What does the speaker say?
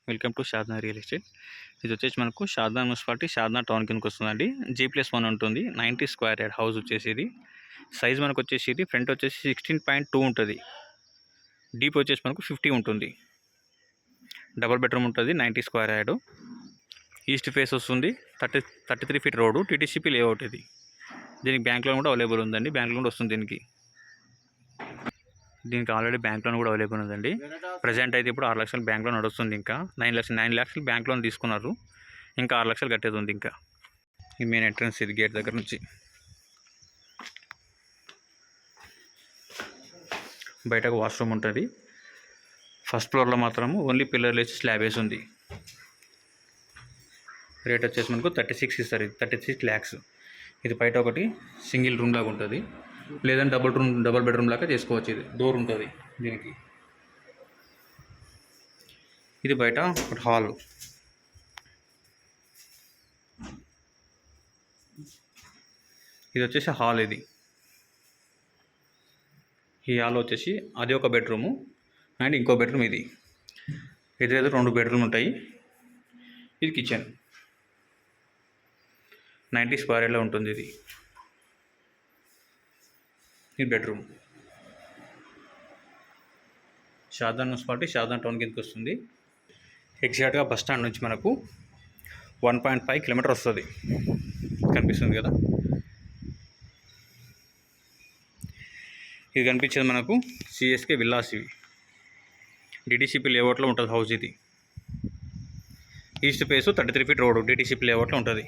Welcome to Shadna real estate. ఇది వచ్చేసి మనకు షాద్నా మున్సిపాలిటీ షాద్నా టౌన్ కిందకి వస్తుందండి. G+1 ఉంటుంది. 90 స్క్వేర్ యార్డ్ హౌస్ వచ్చేసి ఇది. సైజ్ మనకు వచ్చేసి ఇది ఫ్రంట్ వచ్చేసి 16.2 ఉంటుంది. డీప్ వచ్చేసి మనకు 50 ఉంటుంది. డబుల్ బెడ్రూమ్ ఉంటుంది. 90 స్క్వేర్ యార్డ్. ఈస్ట్ ఫేస్ వస్తుంది. 33 ఫీట్ రోడ్డు. TTCP లేఅవుట్ ఇది. దీనికి బ్యాంక్ లోన్ కూడా అవైలబుల్ ఉందండి. బ్యాంక్ లోన్ కూడా వస్తుంది దీనికి ఆల్రెడీ బ్యాంక్ లోన్ కూడా అవైలబుల్ ఉందండి. ప్రజెంట్ అయితే ఇప్పుడు 6 లక్షలు బ్యాంక్ లోన్ నడుస్తుంది. ఇంకా 9 లక్షలు బ్యాంక్ లోన్ తీసుకున్నారు. ఇంకా 6 లక్షలు కట్టేది ఉంది. ఇంకా ఈ మెయిన్ ఎంట్రన్స్ ఇది గేట్ దగ్గర నుంచి బయటకు వాష్రూమ్ ఉంటుంది. ఫస్ట్ ఫ్లోర్లో మాత్రము ఓన్లీ పిల్లర్లు వేసి స్లాబ్ వేసి ఉంది. రేట్ వచ్చేసి మనకు 36 ఇస్తారు. 36 lakhs. ఇది బయట ఒకటి సింగిల్ రూమ్ లాగా ఉంటుంది, లేదంటే డబుల్ బెడ్రూమ్ లాగా చేసుకోవచ్చు. ఇది డోర్ ఉంటుంది దీనికి. ఇది బయట ఒక హాల్. ఇది వచ్చేసి హాల్. ఇది ఈ హాల్ వచ్చేసి అది ఒక బెడ్రూము అండ్ ఇంకో బెడ్రూమ్ ఇది. ఎదురు 2 బెడ్రూమ్ ఉంటాయి. ఇది కిచెన్. 90 స్క్వేర్ యార్డ్లో ఉంటుంది ఇది. ఈ బెడ్రూమ్. షాద్నా మున్సిపాలిటీ షాద్నా టౌన్ కిందకి వస్తుంది. ఎగ్జాక్ట్గా బస్ స్టాండ్ నుంచి మనకు 1.5 కిలోమీటర్ వస్తుంది. కనిపిస్తుంది కదా. ఇది కనిపించేది మనకు CSK విల్లాస్. ఇవి DTCP లేఅవుట్లో ఉంటుంది హౌస్ ఇది. East face 33 feet road DTCP లేఅవుట్లో ఉంటుంది.